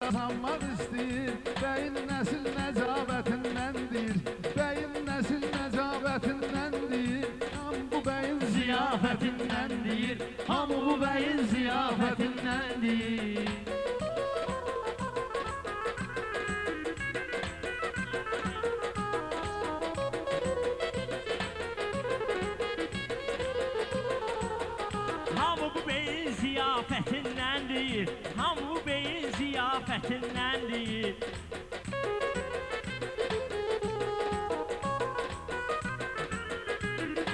Sanmaq istəyir, bəyin nəsil nəcabətindəndir. Bəyin nəsil nəcabətindəndir. Hamı bu bəyin ziyafətindəndir. Hamı bu bəyin ziyafətindəndir. Hamı bu beyin ziyafətindəndir. Hamı bu beyin ziyafətindəndir.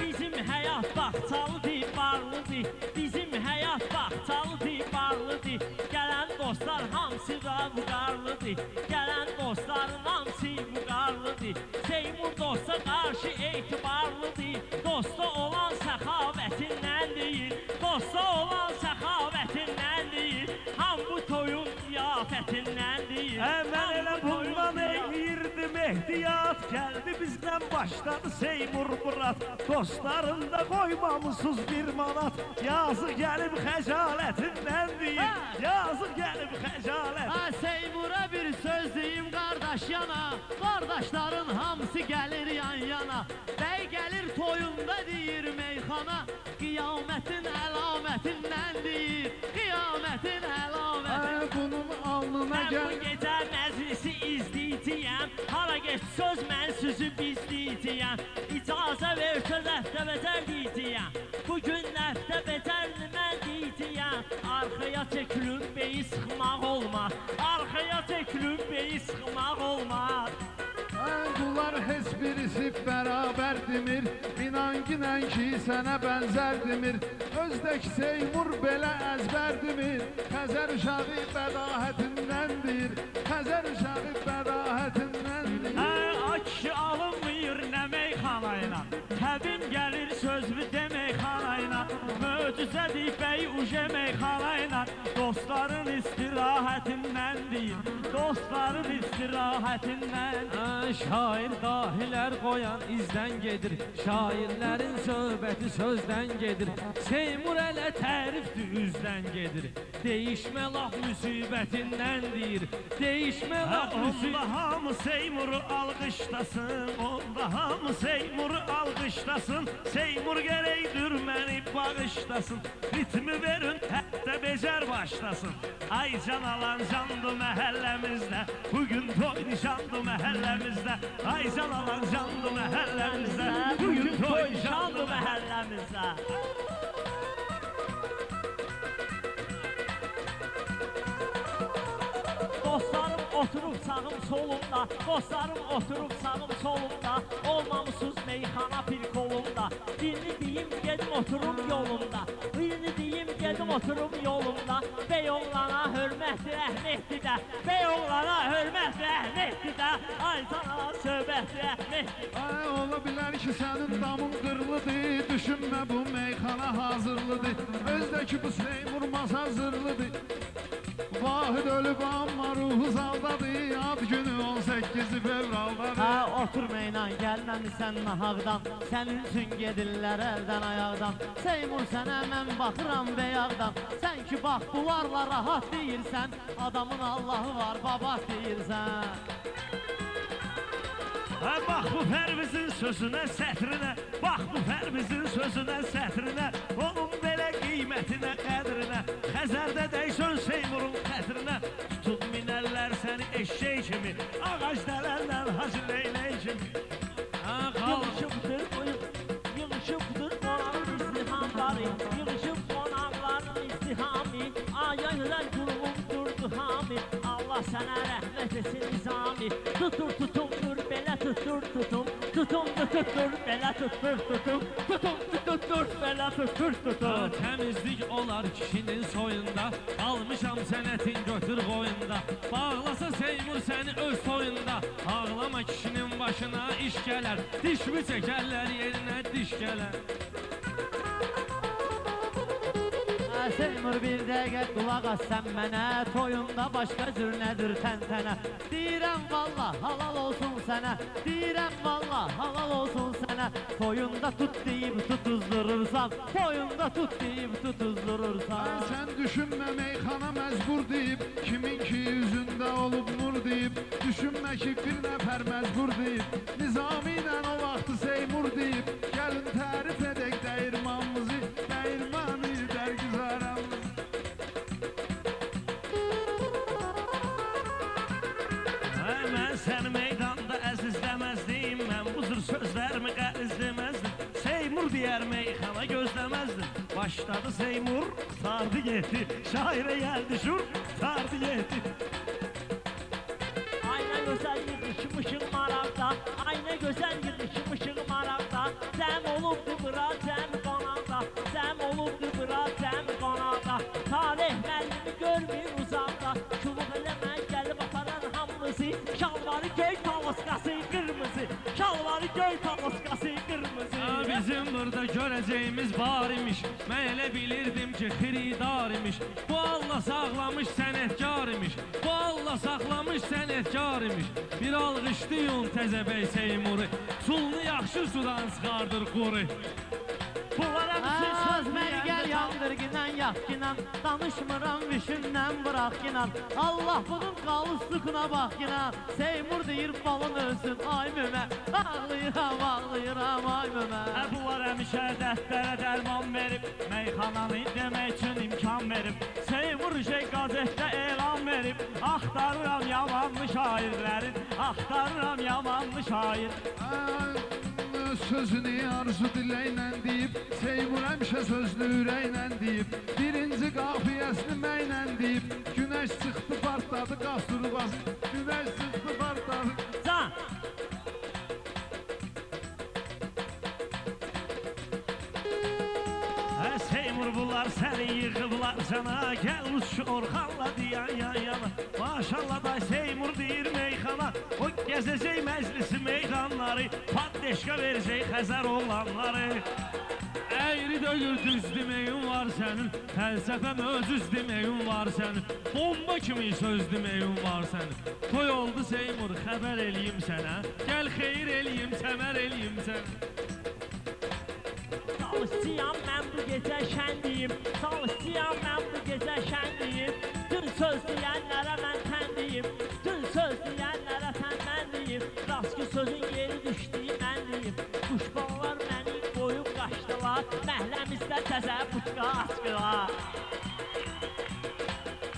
Bizim həyat baxçalıdır, barlıdır. Bizim həyat baxçalıdır, barlıdır. Gələn dostlar hamısı da vüqarlıdır. Gələn dostların hamısı vüqarlıdır. Seymur dosta qarşı etibarlıdır. Dosta olan səxavətindəndir. Dosta olan səxavətindəndir. Ham bu toyun ziyafətindəndir. Mən elə bundan eylirdim ehtiyat. Gəldi bizdən başladı Seymur Murat. Dostlarında qoymamışsız bir manat. Yazıq gəlib xəcalətindən. Yazıq gəlib xəcalət. Seymura bir söz deyim qardaş yana. Qardaşların hamısı gəlir yan yana. Bəy gəlir toyunda deyir meyxana. Qiyamətin əlamətindəndir. Qiyamətin əlamətindən. Bunun alnına Mən gəl. bu gecə məclisi izləyiciyəm. Hara geç söz mən sözü bizləyiciyəm. İcazə ver söz əhdə becər deyiciyəm. Bugün əhdə becərli mən deyiciyəm. Arxaya çəkilib beyi sıxmaq olmaz. Arxaya çəkilib beyi sıxmaq olmaz. Bunlar heç birisi bərabər demir. İnan ki sənə bənzər demir. Özdəki Seymur belə əzbər demir. Xəzər uşağı bədahətindəndir. Xəzər uşağı bədahətindəndir. A kişi alınmıyır nə meyxanayla. Təbin gəlir sözlü demeyxanayla. Möcüzədir bəy uje meyxanayla. Dostların istirahətindəndir. Dostların istirahətindən. Şair dahilər qoyan izdən gedir. Şairlərin söhbəti sözdən gedir. Seymur elə tərifdir üzdən gedir. Değişmə laf müsibətindəndir. Değişmə laf Onda hamı Seymur'u alqışlasın. Onda hamı Seymur'u alqışlasın. Seymur gərəkdir məni bağışlasın. Ritmi verin hətta becər başlasın. Ay can alan candı məhəlləmizdə. Bugün toy nişandı məhəlləmizdə. Ay can alan candı məhəlləmizdə. Bugün toy nişandı məhəlləmizdə. Dostlarım oturub sağım solumda. Dostlarım oturub sağım solumda. Olmamışsız meyxana bir kolumda. Birini deyim gedim oturum yolumda. Birini deyim gedim oturum yolumda. Bey oğlana hörmətli əhmətli də. Bey oğlana hörmətli əhmətli də. Ay sana söhbətli əhmətli. Ola bilər ki sənin damın qırlıdır. Düşünmə bu meyxana hazırlıdır. Özdəki bu Seymur masa hazırlıdır. Vahid ölüb amma ruhu zaldadır. Ad günü 18 fevraldadır. Oturmayla gəlməmisən nahaqdan. Sənin üçün gedirlər əldən ayaqdan. Seymur sənə mən baxıram bəyaqdan. Sən ki bax bunlarla rahat deyirsən. Adamın Allahı var babat deyirsən. Bax bu Pərvizin sözünə, sətrinə. Bax bu Pərvizin sözünə, sətrinə. Onun belə qiymətinə, qədrinə. Xəzərdə dəysön Seymurun xətrinə. Tutub minərlər səni eşşək kimi. Ağac dələnlər hacı leylək kimi. Yığışıbdır qonağın izdihamları. Yığışıb qonaqların izdihamı. Ayaylar qurumumdur hami. Allah sənə rəhmət etsin nizami. Tutur tutumdur belə tutur tutum. Tutum tutur belə tutur tutum. Tutum tutur belə tutur tutum. Təmizlik olar kişinin soyunda. Almışam sənətin götür qoyunda. Bağlasa Seymur səni öz toyunda. Ağlama kişinin başına iş gələr. Dişmi çəkərlər yerinə diş gələr. Seymur bir dəqiqə qulaq as sən mənə. Toyunda başqa cür nədir təntənə. Deyirəm valla halal olsun sənə. Deyirəm valla halal olsun sənə. Toyunda tut deyib tutuzdurursan. Toyunda tut deyib tutuzdurursan. Sen düşünme meyxana məcbur deyib. Kimin ki yüzündə düşünmə ki bir nəfər məcbur deyib Nizami ilə o vaxtı Seymur deyib Gəlin tərif edək dəyirmanımızı Dəyirmanı dərgüzaramızı Mən səni meydanda əzizləməzdim Mən bu cür sözlərimi qərizləməzdim Seymur deyər meyxana gözləməzdim Başladı Seymur, sardı getdi Şairə gəldi şur, sardı getdi Ay nə gözəl yığışmışıq maraqda Ay nə gözəl yığışmışıq maraqda Cəm olubdu bura cəm qonaqda Cəm olubdu bura cəm qonaqda Talih müəllimi görmür uzaqda Çuluq eləmə gəlib aparan hamımızı Şalvarı göy palaskası qırmızı Şalvarı göy palaskası qırmızı Bizim burada görəcəyimiz var imiş Mən elə bilirdim ki xiridar imiş Bu Allah saxlamış sənətkar imiş Bu Allah saxlamış sənətkar imiş Bir alqışlayın təzəbəy Seymuru Sulunu yaxşı sudan çıxardır quru Bunlara bütün söz Məni gəl yandır ginən yak ginən Danışmıram vüşündən bırak ginən Allah bunun qalıslığına bak ginən Seymur deyir balın ölsün ay mümə Ağlayıram ağlayıram ay mümə Bunlar həmişə dərdlərə dərman verib Meyxananı demək üçün imkan verib Seymur şey qazetdə elan verib Axtarıram yamanlı şairlərin Axtarıram yamanlı şair Sözünü arzu diləklə deyib Seymur həmişə sözlü ürəklə deyib Birinci qafiyəsini mənlə deyib Günəş çıxdı partladı qasturubası Günəş çıxdı partladı Can! Seymur bunlar səni yığıblar cana Gəl uç Orxanla diyan yan yana Maşallah da Seymur deyir meyxana O gəzəcək məclisi meyxanları Paddeşka verəcək Xəzər oğlanları Əyri döyür düz deməyin var sənin Fəlsəfə möcüz deməyin var sənin Bomba kimi söz deməyin var sənin Toy oldu Seymur xəbər eləyim sənə Gəl xeyir eləyim, səmər eləyim sənə Çalışçıyam mən bu gecə şəndiyim Çalışçıyam mən bu gecə şəndiyim Dün söz deyənlərə mən təndiyim Dün söz deyənlərə sən mən deyim Rast ki sözün yeri düşdüyü mən deyim Kuşbağlar məni qoyub qaçdılar Məhləmizdə təzə putka açdılar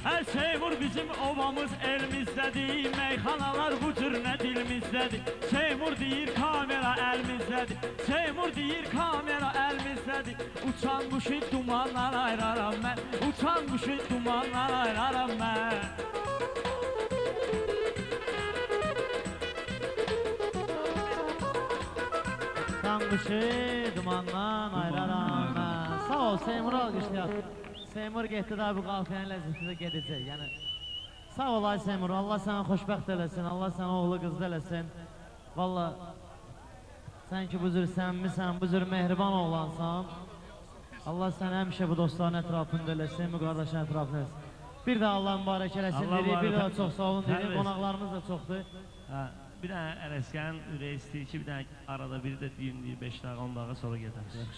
Hər Seymur bizim ovamız elimizdədir Meyxanalar bu cür nə dilimizdədir Seymur deyir kamera əlimizdədir Seymur deyir kamera əlimizdədir Uçan quşu dumanlar ayıraram mən Uçan quşu dumanlar ayıraram mən Uçan quşu dumandan ayıraram mən Sağ ol Seymur alqışlayaq Seymur getdi daha bu qalxıyan ləzzətdə gedəcək yəni Sağ ol ay Seymur Allah sənə xoşbəxt eləsin Allah sənə oğlu qızdı eləsin Valla sən ki bu cür səmimisən bu cür mehriban oğlansan Allah sənə həmişə bu dostların ətrafında eləsin bu qardaşın ətrafında eləsin Bir də Allah mübarək eləsin dedik bir də çox sağ olun dedik qonaqlarımız da çoxdur Bir dənə Ələskənin ürəyi istəyir ki bir dənə arada biri də deyim deyir 5 dəqiqə 10 dəqiqə sonra gedərik